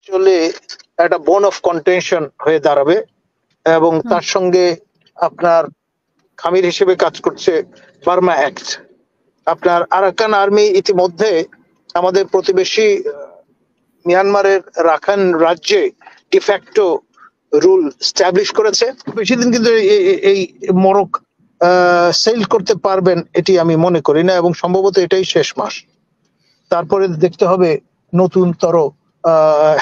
চলে একটা বোন অফ কন্টেনশন হয়ে দাঁড়াবে এবং তার সঙ্গে আপনার খামির হিসেবে কাজ করছে বার্মা অ্যাক্ট। আপনার আরাকান আর্মি ইতিমধ্যে আমাদের প্রতিবেশী মিয়ানমারের রাখাইন রাজ্যে ডিফ্যাক্টো রুল স্ট্যাবলিশ করেছে। বেশি দিন কিন্তু এই মরক সেল করতে পারবেন এটি আমি মনে করি না, এবং সম্ভবত এটাই শেষ মাস। তারপরে দেখতে হবে নতুন তর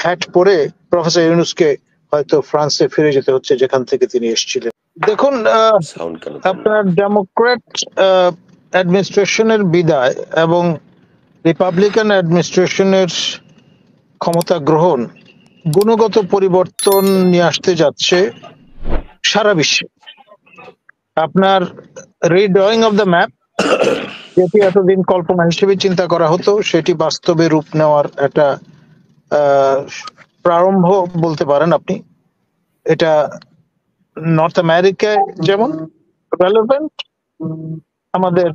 হ্যাট পরে প্রফেসর ইউনুসকে হয়তো ফ্রান্সে ফিরে যেতে হচ্ছে যেখান থেকে তিনি এসেছিলেন। দেখুন, আপনার ডেমোক্র্যাট অ্যাডমিনিস্ট্রেশনের বিদায় এবং রিপাবলিকান অ্যাডমিনিস্ট্রেশনের ক্ষমতা গ্রহণ গুণগত পরিবর্তন নিয়ে আসতে যাচ্ছে সারা বিশ্বে। আপনার রিড্রয়িং অফ দ্য ম্যাপ, যেটি এতদিন কল্পনা হিসেবে চিন্তা করা হতো, সেটি বাস্তবে রূপ নেওয়ার একটা প্রারম্ভ বলতে পারেন আপনি। এটা নর্থ আমেরিকায় যেমন রেলেভেন্ট, আমাদের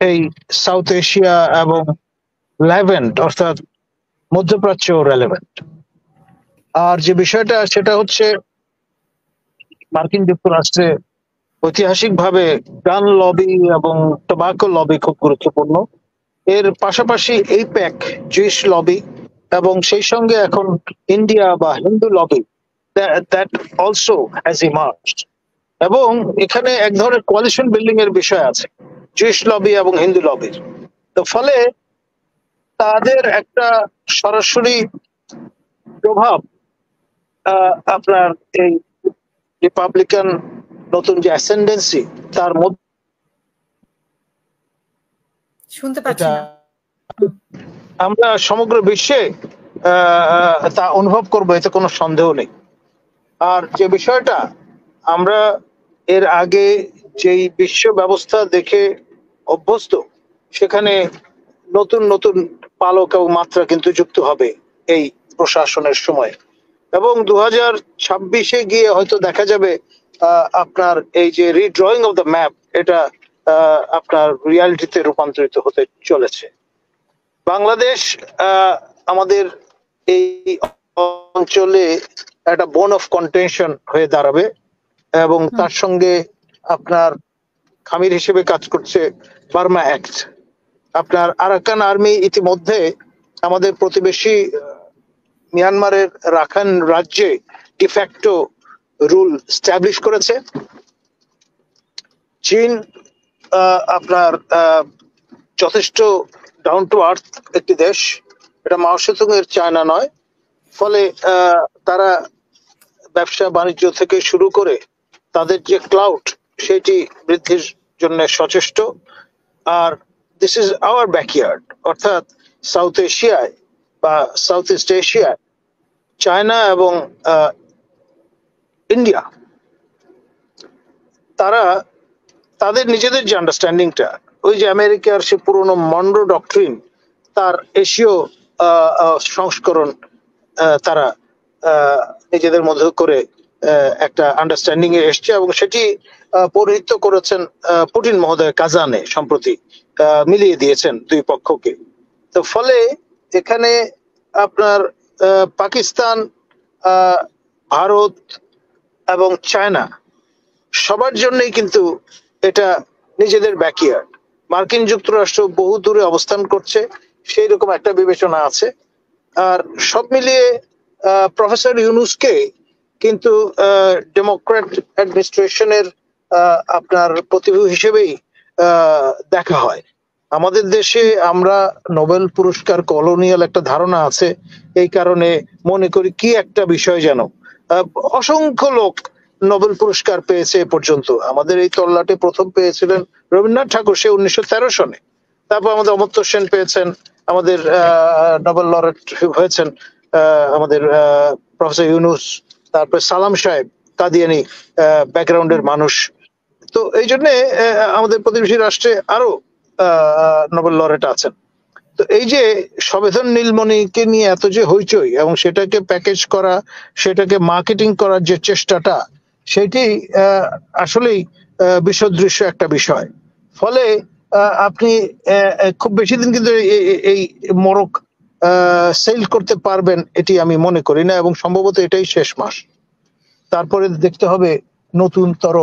এই সাউথ এশিয়া এবং লেভেন্ট অর্থাৎ মধ্যপ্রাচ্য রেলেভেন্ট। আর যে বিষয়টা সেটা হচ্ছে মার্কিন যুক্তরাষ্ট্রে ঐতিহাসিকভাবে গান লবি এবং টোবাকো লবি খুব গুরুত্বপূর্ণ। এর পাশাপাশি এইপ্যাক জুইশ লবি এবং সেই সঙ্গে এখন ইন্ডিয়া বা Hindu lobby that also has emerged. এবং এখানে এক ধরনের কোয়ালিশন বিল্ডিং এর বিষয় আছে জুইশ লবি এবং হিন্দু লবির। তো ফলে তাদের একটা সরাসরি প্রভাব আপনার এই রিপাবলিকান নতুন যে অ্যাসেন্ডেন্সি তার মধ্যে শুনতে পাচ্ছি না। আমরা সমগ্র বিশ্বে তা অনুভব করবো, এতে কোনো সন্দেহ নেই। আর যে বিষয়টা আমরা এর আগে যেই বিশ্ব ব্যবস্থা দেখে অভ্যস্ত, সেখানে নতুন নতুন পালক এবং মাত্রা কিন্তু যুক্ত হবে এই প্রশাসনের সময়, এবং 2026-এ গিয়ে হয়তো দেখা যাবে আপনার এই যে রিড্রয়িং অফ দ্য ম্যাপ, এটা আপনার রিয়ালিটিতে রূপান্তরিত হতে চলেছে। বাংলাদেশ আমাদের এই অঞ্চলে একটা বোন অফ কন্টেনশন হয়ে দাঁড়াবে এবং তার সঙ্গে আপনার খামির হিসেবে কাজ করছে বার্মা অ্যাক্ট। আপনার আরাকান আর্মি ইতিমধ্যে আমাদের প্রতিবেশী মিয়ানমারের রাখাইন রাজ্যে ডিফ্যাক্টো রুল স্ট্যাবলিশ করেছে। চীন আপনার যথেষ্ট ডাউন টু আর্থ একটি দেশ, এটা মাও সেতুং এর চায়না নয়। ফলে তারা ব্যবসা বাণিজ্য থেকে শুরু করে তাদের যে ক্লাউড সেটি বৃদ্ধির জন্য সচেষ্ট। আর দিস ইজ আওয়ার ব্যাকইয়ার্ড, অর্থাৎ সাউথ এশিয়ায় বা সাউথ ইস্ট এশিয়ায় চায়না এবং ইন্ডিয়া, তারা তাদের নিজেদের যে আন্ডারস্ট্যান্ডিংটা, ওই যে আমেরিকার সে পুরনো মনরো ডক্ট্রিন তার এশীয় সংস্করণ তারা নিজেদের মধ্যে করে একটা আন্ডারস্ট্যান্ডিং এ এসছে, এবং সেটি পৌরোহিত্য করেছেন পুতিন মহোদয় কাজানে সম্প্রতি, মিলিয়ে দিয়েছেন দুই পক্ষকে। তো ফলে এখানে আপনার পাকিস্তান, ভারত এবং চায়না সবার জন্যই কিন্তু এটা নিজেদের ব্যাকইয়ার্ড। মার্কিন যুক্তরাষ্ট্র বহু দূরে অবস্থান করছে, সেই রকম একটা বিবেচনা আছে। আর সব মিলিয়ে প্রফেসর ইউনুসকে কিন্তু ডেমোক্র্যাট অ্যাডমিনিস্ট্রেশনের আপনার প্রতিভূ হিসেবেই দেখা হয়। আমাদের দেশে আমরা নোবেল পুরস্কার কলোনিয়াল একটা ধারণা আছে, এই কারণে মনে করি কি একটা বিষয় যেন অসংখ্য লোক নোবেল পুরস্কার পেয়েছে এ পর্যন্ত। আমাদের এই তল্লাটে প্রথম পেয়েছিলেন রবীন্দ্রনাথ ঠাকুর, সে 1913 সনে। তারপর আমাদের অমর্ত্য সেন পেয়েছেন, আমাদের নোবেল লরেট হয়েছেন আমাদের প্রফেসর ইউনুস, তারপরে সালাম সাহেব কাদিয়ানি ব্যাকগ্রাউন্ডের মানুষ। তো এই জন্য আমাদের প্রতিবেশী রাষ্ট্রে আরো নোবেল লরেট আছেন। তো এই যে সবেধন নীলমণিকে নিয়ে এত যে হইচই এবং সেটাকে প্যাকেজ করা, সেটাকে মার্কেটিং করার যে চেষ্টাটা, সেটি আসলেই বিসদৃশ্য একটা বিষয়। ফলে আপনি খুব বেশি দিন কিন্তু এই মরক সেল করতে পারবেন এটি আমি মনে করি না, এবং সম্ভবত এটাই শেষ মাস। তারপরে দেখতে হবে নতুন তর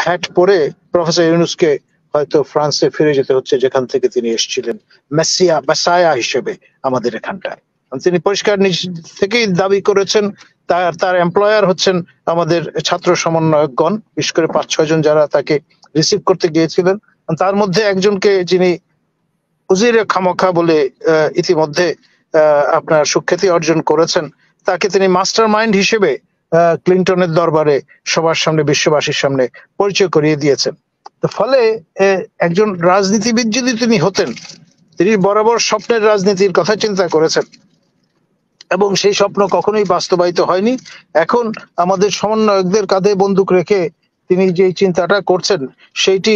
হ্যাট পরে প্রফেসর ইউনূসকে হয়তো ফ্রান্সে ফিরে যেতে হচ্ছে, যেখান থেকে তিনি এসেছিলেন মেসায়া হিসেবে আমাদের এখানটায়। তিনি পরিষ্কার নিজ থেকেই দাবি করেছেন, তার এমপ্লয়ার হচ্ছেন আমাদের ছাত্র সমন্বয়কগণ, বিশেষ করে 5-6 জন যারা তাকে রিসিভ করতে গিয়েছিলেন। তার মধ্যে একজনকে যিনি উজিরে খামোখা বলে ইতিমধ্যে আপনার সুখ্যাতি অর্জন করেছেন, তাকে তিনি মাস্টার মাইন্ড হিসেবে ক্লিন্টনের দরবারে সবার সামনে, বিশ্ববাসীর সামনে পরিচয় করিয়ে দিয়েছেন। তো ফলে একজন রাজনীতিবিদ যদি তিনি হতেন, তিনি বরাবর স্বপ্নের রাজনীতির কথা চিন্তা করেছেন এবং সেই স্বপ্ন কখনোই বাস্তবায়িত হয়নি। এখন আমাদের সমন্বয়কদের কাঁধে বন্দুক রেখে তিনি যে চিন্তাটা করছেন, সেইটি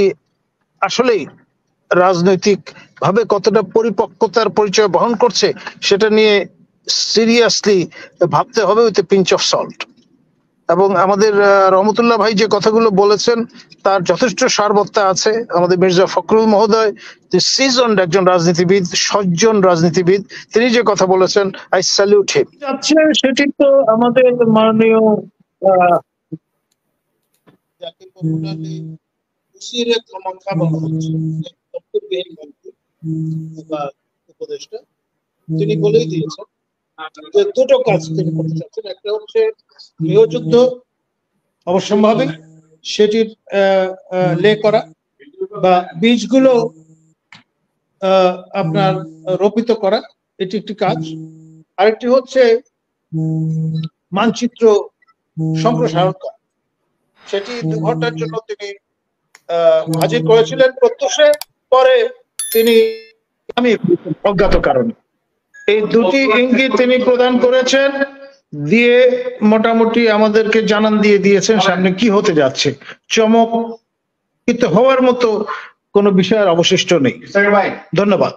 আসলেই রাজনৈতিক ভাবে কতটা পরিপক্কতার পরিচয় বহন করছে সেটা নিয়ে সিরিয়াসলি ভাবতে হবে with a pinch of salt. এবং আমাদের রহমতুল্লাহ ভাই যে কথাগুলো বলেছেন তার যথেষ্ট সারবত্তা আছে। আমাদের মির্জা ফখরুল মহোদয় সিজনড একজন রাজনীতিবিদ, সজ্জন রাজনীতিবিদ, তিনি যে কথা বলেছেন, আই স্যালিউট হিম। যাচ্ছে সেটি তো আমাদের মাননীয় যাকে পপুলারলি উজিরে খামোখা বলা হচ্ছে, উপদেষ্টা, তিনি বলেই দিয়েছেন যে দুটো কাজ তিনি করতে চাচ্ছেন। একটা হচ্ছে গৃহযুদ্ধ অবশ্যম্ভাবী সেটির লে করা বা বীজগুলো আপনার রোপিত করা, এটি একটি কাজ। আরেকটি হচ্ছে মানচিত্র সম্প্রসারণ করা, সেটি 2 ঘন্টার জন্য তিনি হাজির করেছিলেন প্রত্যুষে, পরে তিনি আমি অজ্ঞাত কারণে এই দুটি ইঙ্গিত তিনি প্রদান করেছেন, দিয়ে মোটামুটি আমাদেরকে জানান দিয়ে দিয়েছেন সামনে কি হতে যাচ্ছে। চমকিত হওয়ার মতো কোনো বিষয় অবশিষ্ট নেই। ধন্যবাদ।